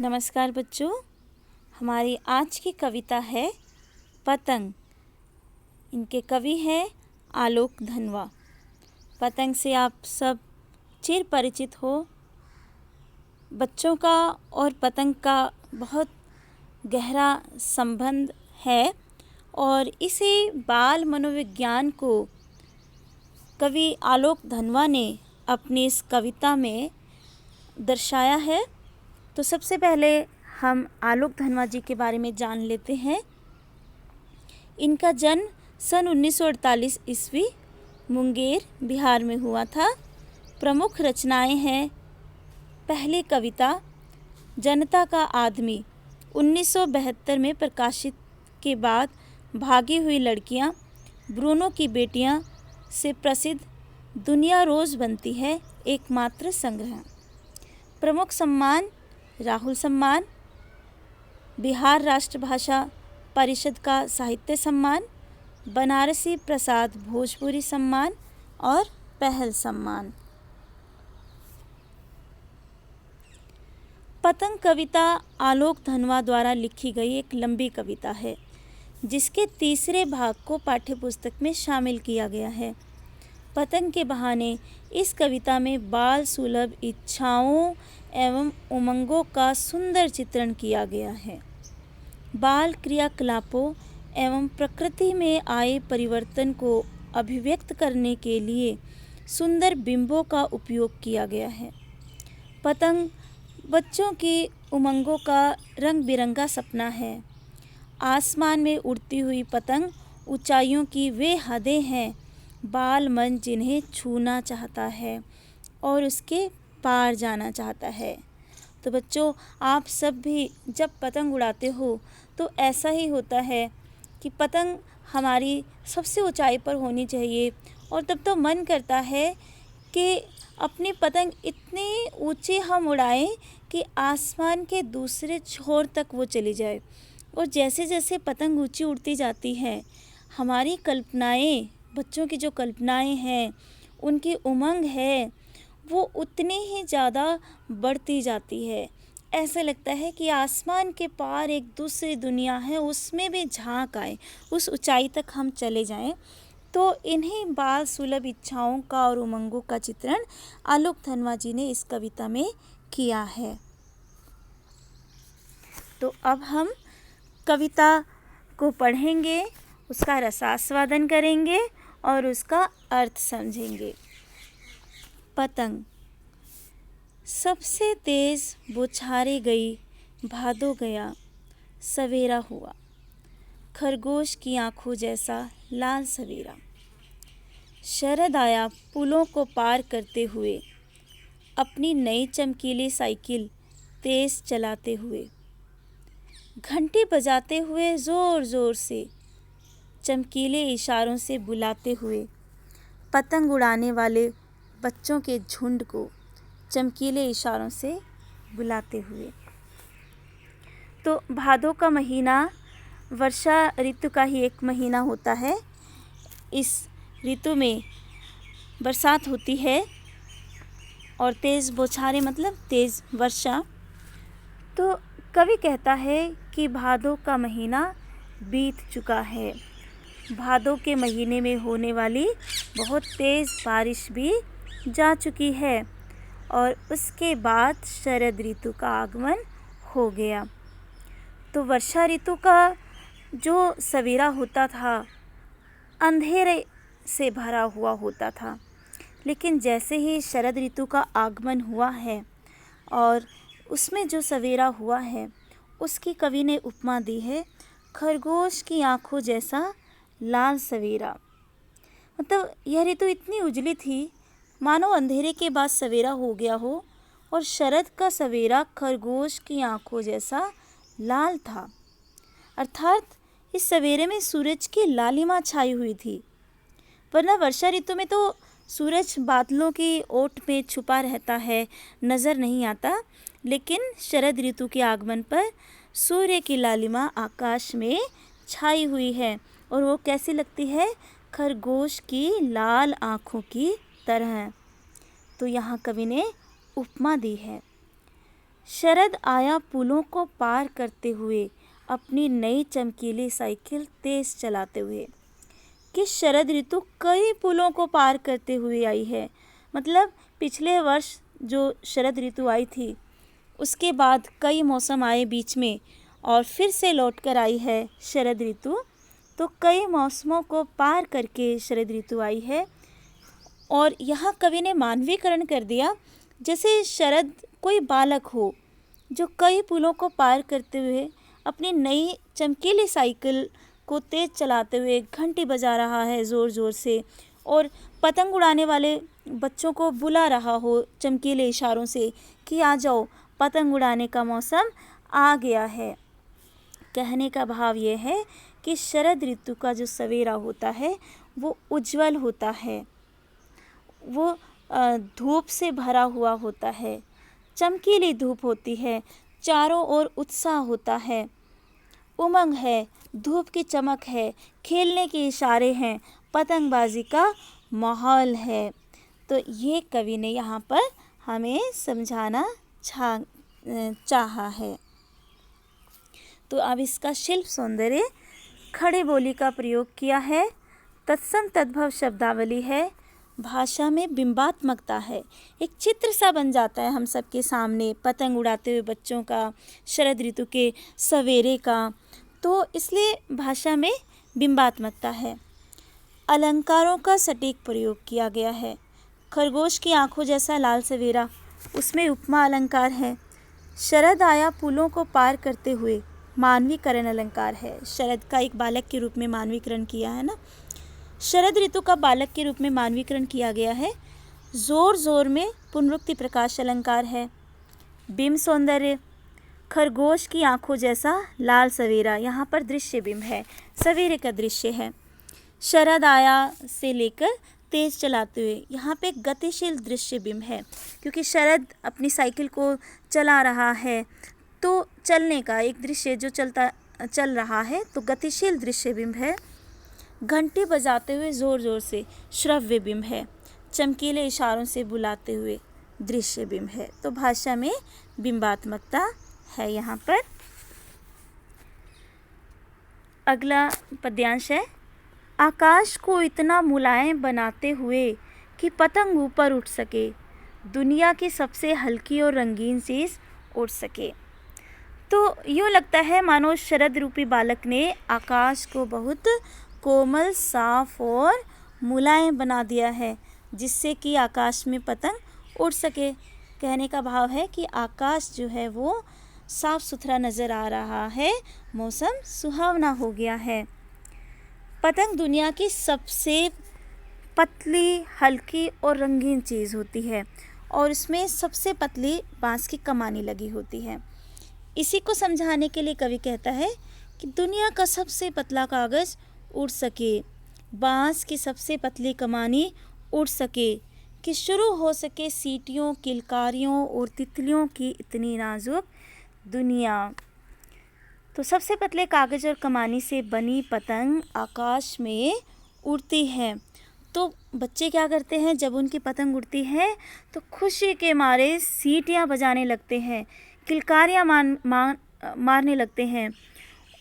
नमस्कार बच्चों। हमारी आज की कविता है पतंग। इनके कवि हैं आलोक धनवा। पतंग से आप सब चिर परिचित हो। बच्चों का और पतंग का बहुत गहरा संबंध है और इसी बाल मनोविज्ञान को कवि आलोक धनवा ने अपनी इस कविता में दर्शाया है। तो सबसे पहले हम आलोक धनवा जी के बारे में जान लेते हैं। इनका जन्म सन 1948 ईस्वी मुंगेर बिहार में हुआ था। प्रमुख रचनाएं हैं पहली कविता जनता का आदमी 1972 में प्रकाशित के बाद भागी हुई लड़कियां, ब्रूनो की बेटियां से प्रसिद्ध दुनिया रोज़ बनती है एकमात्र संग्रह। प्रमुख सम्मान राहुल सम्मान, बिहार राष्ट्रभाषा परिषद का साहित्य सम्मान, बनारसी प्रसाद भोजपुरी सम्मान और पहल सम्मान। पतंग कविता आलोक धनवा द्वारा लिखी गई एक लंबी कविता है जिसके तीसरे भाग को पाठ्यपुस्तक में शामिल किया गया है। पतंग के बहाने इस कविता में बाल सुलभ इच्छाओं एवं उमंगों का सुंदर चित्रण किया गया है। बाल क्रियाकलापों एवं प्रकृति में आए परिवर्तन को अभिव्यक्त करने के लिए सुंदर बिंबों का उपयोग किया गया है। पतंग बच्चों की उमंगों का रंग बिरंगा सपना है। आसमान में उड़ती हुई पतंग ऊंचाइयों की वे हदें हैं, बाल मन जिन्हें छूना चाहता है और उसके पार जाना चाहता है। तो बच्चों, आप सब भी जब पतंग उड़ाते हो तो ऐसा ही होता है कि पतंग हमारी सबसे ऊंचाई पर होनी चाहिए और तब तो मन करता है कि अपनी पतंग इतनी ऊंची हम उड़ाएं कि आसमान के दूसरे छोर तक वो चली जाए। और जैसे जैसे पतंग ऊंची उड़ती जाती है, हमारी कल्पनाएं, बच्चों की जो कल्पनाएं हैं, उनकी उमंग है, वो उतनी ही ज़्यादा बढ़ती जाती है। ऐसा लगता है कि आसमान के पार एक दूसरी दुनिया है, उसमें भी झांक आए, उस ऊंचाई तक हम चले जाएं। तो इन्हीं बाल सुलभ इच्छाओं का और उमंगों का चित्रण आलोक धनवा जी ने इस कविता में किया है। तो अब हम कविता को पढ़ेंगे, उसका रसास्वादन करेंगे और उसका अर्थ समझेंगे। पतंग। सबसे तेज बौछारे गई, भादो गया, सवेरा हुआ, खरगोश की आंखों जैसा लाल सवेरा। शरद आया पुलों को पार करते हुए, अपनी नई चमकीली साइकिल तेज चलाते हुए, घंटी बजाते हुए ज़ोर ज़ोर से, चमकीले इशारों से बुलाते हुए, पतंग उड़ाने वाले बच्चों के झुंड को चमकीले इशारों से बुलाते हुए। तो भादों का महीना वर्षा ऋतु का ही एक महीना होता है। इस ऋतु में बरसात होती है और तेज़ बौछारें मतलब तेज़ वर्षा। तो कवि कहता है कि भादों का महीना बीत चुका है। भादों के महीने में होने वाली बहुत तेज़ बारिश भी जा चुकी है और उसके बाद शरद ऋतु का आगमन हो गया। तो वर्षा ऋतु का जो सवेरा होता था अंधेरे से भरा हुआ होता था, लेकिन जैसे ही शरद ऋतु का आगमन हुआ है और उसमें जो सवेरा हुआ है, उसकी कवि ने उपमा दी है खरगोश की आंखों जैसा लाल सवेरा। मतलब यह ऋतु इतनी उजली थी मानो अंधेरे के बाद सवेरा हो गया हो और शरद का सवेरा खरगोश की आंखों जैसा लाल था। अर्थात इस सवेरे में सूरज की लालिमा छाई हुई थी। वरना वर्षा ऋतु में तो सूरज बादलों की ओट में छुपा रहता है, नज़र नहीं आता, लेकिन शरद ऋतु के आगमन पर सूर्य की लालिमा आकाश में छाई हुई है और वो कैसी लगती है? खरगोश की लाल आँखों की तरह। तो यहाँ कवि ने उपमा दी है। शरद आया पुलों को पार करते हुए, अपनी नई चमकीली साइकिल तेज चलाते हुए। कि शरद ऋतु कई पुलों को पार करते हुए आई है। मतलब पिछले वर्ष जो शरद ऋतु आई थी, उसके बाद कई मौसम आए बीच में और फिर से लौट कर आई है शरद ऋतु। तो कई मौसमों को पार करके शरद ऋतु आई है। और यहाँ कवि ने मानवीकरण कर दिया, जैसे शरद कोई बालक हो जो कई पुलों को पार करते हुए अपनी नई चमकीली साइकिल को तेज चलाते हुए घंटी बजा रहा है ज़ोर ज़ोर से, और पतंग उड़ाने वाले बच्चों को बुला रहा हो चमकीले इशारों से कि आ जाओ, पतंग उड़ाने का मौसम आ गया है। कहने का भाव ये है कि शरद ऋतु का जो सवेरा होता है वो उज्जवल होता है, वो धूप से भरा हुआ होता है, चमकीली धूप होती है, चारों ओर उत्साह होता है, उमंग है, धूप की चमक है, खेलने के इशारे हैं, पतंगबाजी का माहौल है। तो ये कवि ने यहाँ पर हमें समझाना चाहा है। तो अब इसका शिल्प सौंदर्य खड़ी बोली का प्रयोग किया है, तत्सम तद्भव शब्दावली है, भाषा में बिंबात्मकता है। एक चित्र सा बन जाता है हम सबके सामने पतंग उड़ाते हुए बच्चों का, शरद ऋतु के सवेरे का, तो इसलिए भाषा में बिंबात्मकता है। अलंकारों का सटीक प्रयोग किया गया है। खरगोश की आंखों जैसा लाल सवेरा, उसमें उपमा अलंकार है। शरद आया पुलों को पार करते हुए, मानवीकरण अलंकार है। शरद का एक बालक के रूप में मानवीकरण किया है ना, शरद ऋतु का बालक के रूप में मानवीकरण किया गया है। जोर जोर में पुनरुक्ति प्रकाश अलंकार है। बिंब सौंदर्य, खरगोश की आंखों जैसा लाल सवेरा, यहाँ पर दृश्य बिंब है, सवेरे का दृश्य है। शरद आया से लेकर तेज चलाते हुए, यहाँ पे गतिशील दृश्य बिंब है, क्योंकि शरद अपनी साइकिल को चला रहा है, तो चलने का एक दृश्य जो चल रहा है, तो गतिशील दृश्य बिंब है। घंटी बजाते हुए ज़ोर ज़ोर से, श्रव्य बिंब है। चमकीले इशारों से बुलाते हुए, दृश्य बिंब है। तो भाषा में बिंबात्मकता है यहाँ पर। अगला पद्यांश है, आकाश को इतना मुलायम बनाते हुए कि पतंग ऊपर उठ सके, दुनिया की सबसे हल्की और रंगीन चीज़ उड़ सके। तो यूँ लगता है मानो शरद रूपी बालक ने आकाश को बहुत कोमल, साफ और मुलायम बना दिया है, जिससे कि आकाश में पतंग उड़ सके। कहने का भाव है कि आकाश जो है वो साफ सुथरा नज़र आ रहा है, मौसम सुहावना हो गया है। पतंग दुनिया की सबसे पतली, हल्की और रंगीन चीज़ होती है, और इसमें सबसे पतली बाँस की कमानी लगी होती है। इसी को समझाने के लिए कवि कहता है कि दुनिया का सबसे पतला कागज़ उड़ सके, बाँस की सबसे पतली कमानी उड़ सके, कि शुरू हो सके सीटियों, किलकारियों और तितलियों की इतनी नाजुक दुनिया। तो सबसे पतले कागज़ और कमानी से बनी पतंग आकाश में उड़ती है। तो बच्चे क्या करते हैं, जब उनकी पतंग उड़ती है तो खुशी के मारे सीटियाँ बजाने लगते हैं, किलकारियाँ मारने लगते हैं,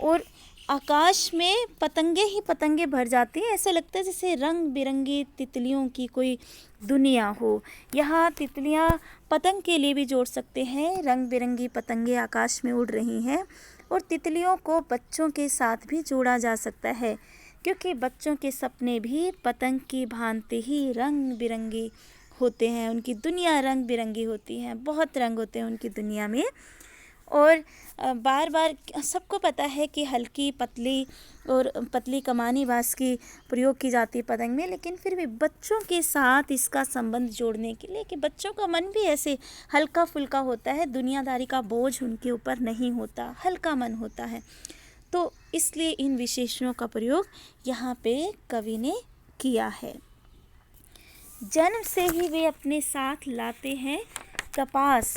और आकाश में पतंगे ही पतंगे भर जाती हैं। ऐसा लगता है जैसे रंग बिरंगी तितलियों की कोई दुनिया हो। यहाँ तितलियाँ पतंग के लिए भी जोड़ सकते हैं, रंग बिरंगी पतंगे आकाश में उड़ रही हैं, और तितलियों को बच्चों के साथ भी जोड़ा जा सकता है, क्योंकि बच्चों के सपने भी पतंग की भांति ही रंग बिरंगी होते हैं, उनकी दुनिया रंग बिरंगी होती है, बहुत रंग होते हैं उनकी दुनिया में। और बार बार सबको पता है कि हल्की पतली और पतली कमानी बाँस की प्रयोग की जाती है पतंग में, लेकिन फिर भी बच्चों के साथ इसका संबंध जोड़ने के लिए कि बच्चों का मन भी ऐसे हल्का फुल्का होता है, दुनियादारी का बोझ उनके ऊपर नहीं होता, हल्का मन होता है। तो इसलिए इन विशेषणों का प्रयोग यहाँ पे कवि ने किया है। जन्म से ही वे अपने साथ लाते हैं कपास,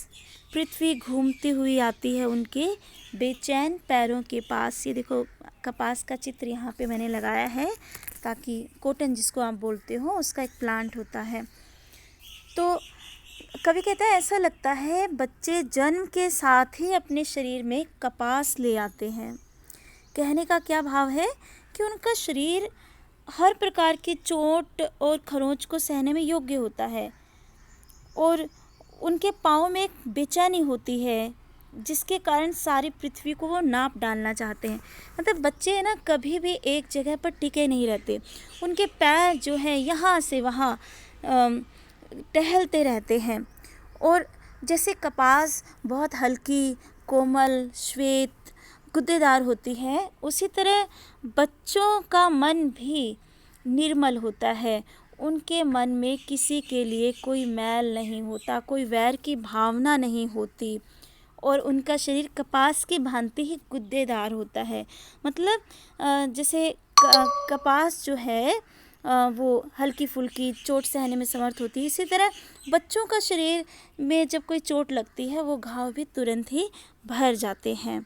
पृथ्वी घूमती हुई आती है उनके बेचैन पैरों के पास। ये देखो कपास का चित्र यहाँ पे मैंने लगाया है, ताकि कॉटन जिसको आप बोलते हो उसका एक प्लांट होता है। तो कवि कहता है ऐसा लगता है बच्चे जन्म के साथ ही अपने शरीर में कपास ले आते हैं। कहने का क्या भाव है कि उनका शरीर हर प्रकार की चोट और खरोंच को सहने में योग्य होता है और उनके पाँव में एक बेचैनी होती है जिसके कारण सारी पृथ्वी को वो नाप डालना चाहते हैं। मतलब बच्चे है ना कभी भी एक जगह पर टिके नहीं रहते, उनके पैर जो है यहाँ से वहाँ टहलते रहते हैं। और जैसे कपास बहुत हल्की, कोमल, श्वेत, गुद्देदार होती है, उसी तरह बच्चों का मन भी निर्मल होता है। उनके मन में किसी के लिए कोई मैल नहीं होता, कोई वैर की भावना नहीं होती और उनका शरीर कपास की भांति ही गुद्देदार होता है। मतलब जैसे कपास जो है वो हल्की फुल्की चोट सहने में समर्थ होती है, इसी तरह बच्चों का शरीर में जब कोई चोट लगती है वो घाव भी तुरंत ही भर जाते हैं।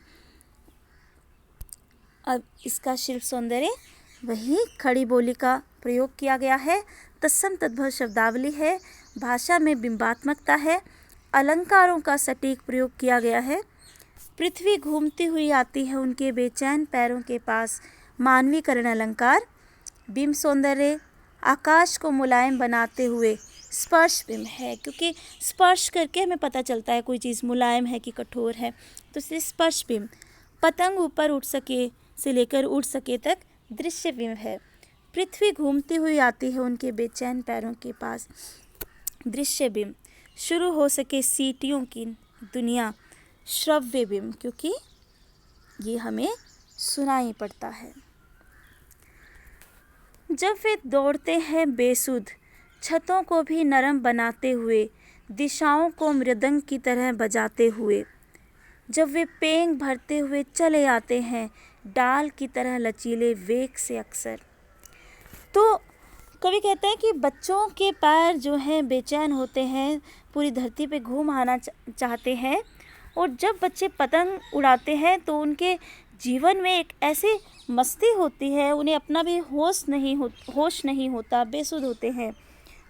अब इसका शिल्प सौंदर्य वही खड़ी बोली का प्रयोग किया गया है, तत्सम तद्भव शब्दावली है, भाषा में बिंबात्मकता है, अलंकारों का सटीक प्रयोग किया गया है। पृथ्वी घूमती हुई आती है उनके बेचैन पैरों के पास, मानवीकरण अलंकार। बिंब सौंदर्य आकाश को मुलायम बनाते हुए स्पर्श बिंब है, क्योंकि स्पर्श करके हमें पता चलता है कोई चीज़ मुलायम है कि कठोर है, तो इसलिए स्पर्श बिंब। पतंग ऊपर उठ सके से लेकर उड़ सके तक दृश्य बिंब है। पृथ्वी घूमती हुई आती है उनके बेचैन पैरों के पास, दृश्य बिंब। शुरू हो सके सीटियों की दुनिया, श्रव्य बिंब, क्योंकि ये हमें सुनाई पड़ता है। जब वे दौड़ते हैं बेसुध, छतों को भी नरम बनाते हुए, दिशाओं को मृदंग की तरह बजाते हुए, जब वे पेंग भरते हुए चले आते हैं डाल की तरह लचीले वेग से अक्सर। तो कवि कहते हैं कि बच्चों के पैर जो हैं बेचैन होते हैं, पूरी धरती पे घूम आना चाहते हैं, और जब बच्चे पतंग उड़ाते हैं तो उनके जीवन में एक ऐसी मस्ती होती है, उन्हें अपना भी होश नहीं होता, बेसुध होते हैं।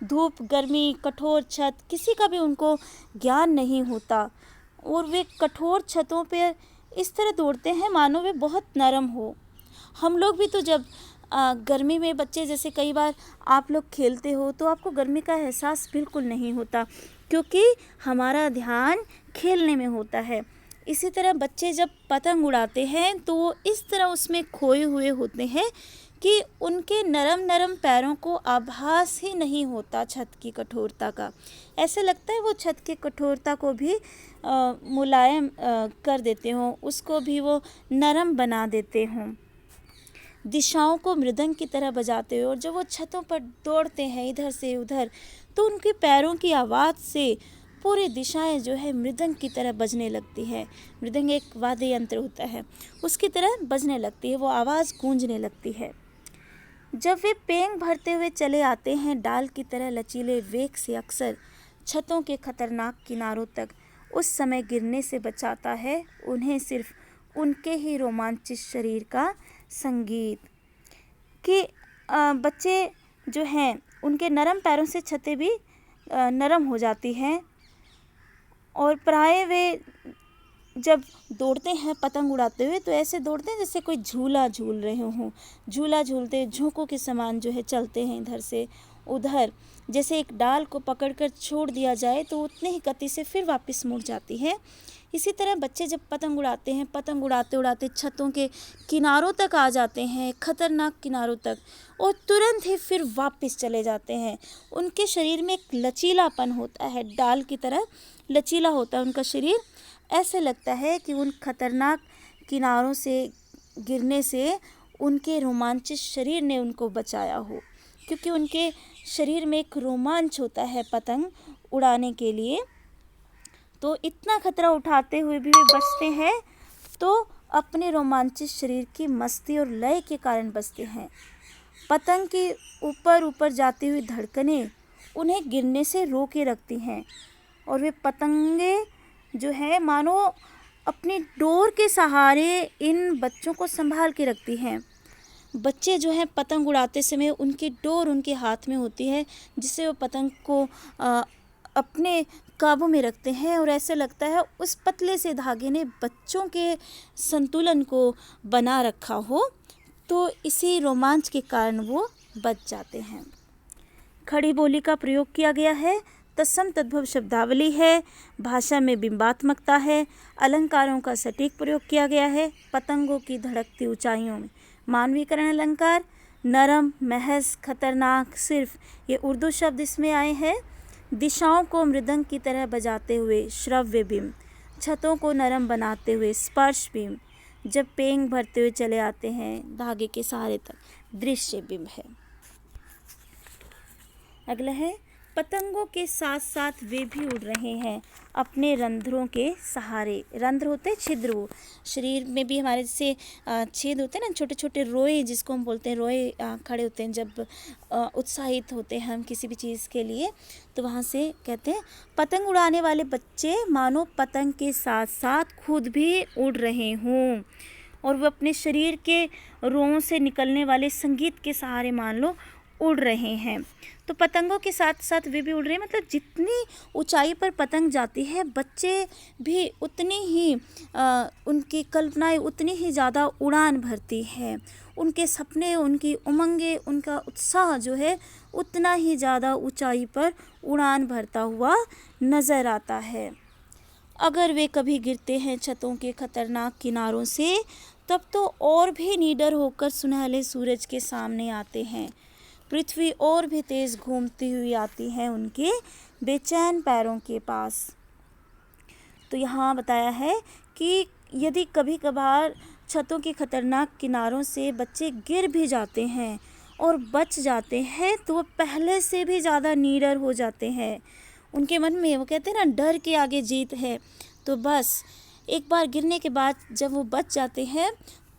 धूप, गर्मी, कठोर छत, किसी का भी उनको ज्ञान नहीं होता और वे कठोर छतों पर इस तरह दौड़ते हैं मानो वे बहुत नरम हो। हम लोग भी तो जब गर्मी में बच्चे, जैसे कई बार आप लोग खेलते हो तो आपको गर्मी का एहसास बिल्कुल नहीं होता, क्योंकि हमारा ध्यान खेलने में होता है। इसी तरह बच्चे जब पतंग उड़ाते हैं तो वो इस तरह उसमें खोए हुए होते हैं कि उनके नरम नरम पैरों को आभास ही नहीं होता छत की कठोरता का। ऐसे लगता है वो छत की कठोरता को भी मुलायम कर देते हों, उसको भी वो नरम बना देते हों, दिशाओं को मृदंग की तरह बजाते हुए। और जब वो छतों पर दौड़ते हैं इधर से उधर, तो उनके पैरों की आवाज़ से पूरी दिशाएं जो है मृदंग की तरह बजने लगती है। मृदंग एक वाद्य यंत्र होता है, उसकी तरह बजने लगती है, वो आवाज़ गूंजने लगती है। जब वे पेंग भरते हुए चले आते हैं डाल की तरह लचीले वेग से अक्सर, छतों के खतरनाक किनारों तक, उस समय गिरने से बचाता है उन्हें सिर्फ उनके ही रोमांचित शरीर का संगीत। कि बच्चे जो हैं उनके नरम पैरों से छतें भी नरम हो जाती हैं और प्राय वे जब दौड़ते हैं पतंग उड़ाते हुए तो ऐसे दौड़ते हैं जैसे कोई झूला झूल रहे हों। झूला झूलते झोंकों के समान जो है चलते हैं इधर से उधर, जैसे एक डाल को पकड़कर छोड़ दिया जाए तो उतने ही गति से फिर वापस मुड़ जाती है। इसी तरह बच्चे जब पतंग उड़ाते हैं, पतंग उड़ाते उड़ाते छतों के किनारों तक आ जाते हैं, खतरनाक किनारों तक, और तुरंत ही फिर वापस चले जाते हैं। उनके शरीर में एक लचीलापन होता है, डाल की तरह लचीला होता है उनका शरीर। ऐसे लगता है कि उन खतरनाक किनारों से गिरने से उनके रोमांचित शरीर ने उनको बचाया हो, क्योंकि उनके शरीर में एक रोमांच होता है पतंग उड़ाने के लिए। तो इतना खतरा उठाते हुए भी वे बचते हैं तो अपने रोमांचित शरीर की मस्ती और लय के कारण बचते हैं। पतंग की ऊपर ऊपर जाती हुई धड़कनें उन्हें गिरने से रोके रखती हैं और वे पतंगे जो है मानो अपनी डोर के सहारे इन बच्चों को संभाल के रखती हैं। बच्चे जो हैं पतंग उड़ाते समय उनकी डोर उनके हाथ में होती है, जिससे वो पतंग को अपने काबू में रखते हैं और ऐसे लगता है उस पतले से धागे ने बच्चों के संतुलन को बना रखा हो, तो इसी रोमांच के कारण वो बच जाते हैं। खड़ी बोली का प्रयोग किया गया है, तत्सम तद्भव शब्दावली है, भाषा में बिंबात्मकता है, अलंकारों का सटीक प्रयोग किया गया है, पतंगों की धड़कती ऊंचाइयों में मानवीकरण अलंकार, नरम, महज, खतरनाक, सिर्फ ये उर्दू शब्द इसमें आए हैं। दिशाओं को मृदंग की तरह बजाते हुए श्रव्य बिंब, छतों को नरम बनाते हुए स्पर्श बिंब, जब पेंग भरते हुए चले आते हैं धागे के सहारे तक दृश्य बिंब है। अगला है, पतंगों के साथ साथ वे भी उड़ रहे हैं अपने रंध्रों के सहारे। रंध्र होते हैं छिद्र, वो शरीर में भी हमारे से छेद होते हैं ना, छोटे छोटे रोए जिसको हम बोलते हैं, रोए खड़े होते हैं जब उत्साहित होते हैं हम किसी भी चीज़ के लिए, तो वहाँ से कहते हैं पतंग उड़ाने वाले बच्चे मानो पतंग के साथ साथ खुद भी उड़ रहे हों, और वो अपने शरीर के रोओं से निकलने वाले संगीत के सहारे मान लो उड़ रहे हैं। तो पतंगों के साथ साथ वे भी उड़ रहे हैं, मतलब जितनी ऊंचाई पर पतंग जाती है बच्चे भी उतनी ही उनकी कल्पनाएं उतनी ही ज़्यादा उड़ान भरती है, उनके सपने, उनकी उमंगें, उनका उत्साह जो है उतना ही ज़्यादा ऊंचाई पर उड़ान भरता हुआ नज़र आता है। अगर वे कभी गिरते हैं छतों के खतरनाक किनारों से, तब तो और भी निडर होकर सुनहले सूरज के सामने आते हैं। पृथ्वी और भी तेज घूमती हुई आती है उनके बेचैन पैरों के पास। तो यहाँ बताया है कि यदि कभी कभार छतों के खतरनाक किनारों से बच्चे गिर भी जाते हैं और बच जाते हैं, तो वो पहले से भी ज़्यादा निडर हो जाते हैं। उनके मन में, वो कहते हैं ना, डर के आगे जीत है। तो बस एक बार गिरने के बाद जब वो बच जाते हैं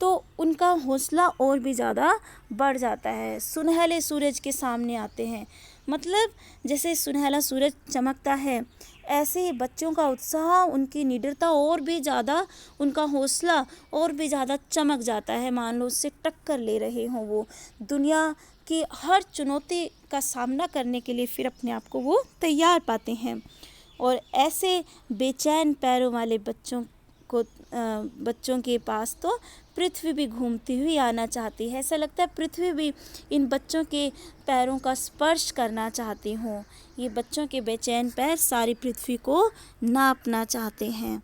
तो उनका हौसला और भी ज़्यादा बढ़ जाता है। सुनहले सूरज के सामने आते हैं, मतलब जैसे सुनहला सूरज चमकता है, ऐसे ही बच्चों का उत्साह, उनकी निडरता और भी ज़्यादा, उनका हौसला और भी ज़्यादा चमक जाता है। मान लो उससे टक्कर ले रहे हों, वो दुनिया की हर चुनौती का सामना करने के लिए फिर अपने आप को वो तैयार पाते हैं। और ऐसे बेचैन पैरों वाले बच्चों के पास तो पृथ्वी भी घूमती हुई आना चाहती है। ऐसा लगता है पृथ्वी भी इन बच्चों के पैरों का स्पर्श करना चाहती हूँ। ये बच्चों के बेचैन पैर सारी पृथ्वी को नापना चाहते हैं।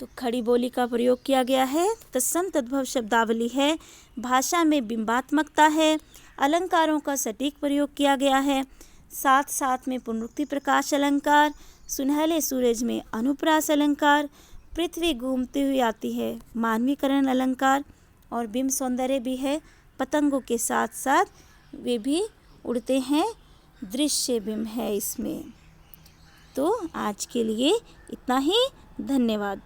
तो खड़ी बोली का प्रयोग किया गया है, तत्सम तद्भव शब्दावली है, भाषा में बिंबात्मकता है, अलंकारों का सटीक प्रयोग किया गया है, साथ साथ में पुनरुक्ति प्रकाश अलंकार, सुनहले सूरज में अनुप्रास अलंकार, पृथ्वी घूमती हुई आती है मानवीकरण अलंकार, और बिंब सौंदर्य भी है, पतंगों के साथ साथ वे भी उड़ते हैं, दृश्य बिंब है इसमें। तो आज के लिए इतना ही, धन्यवाद।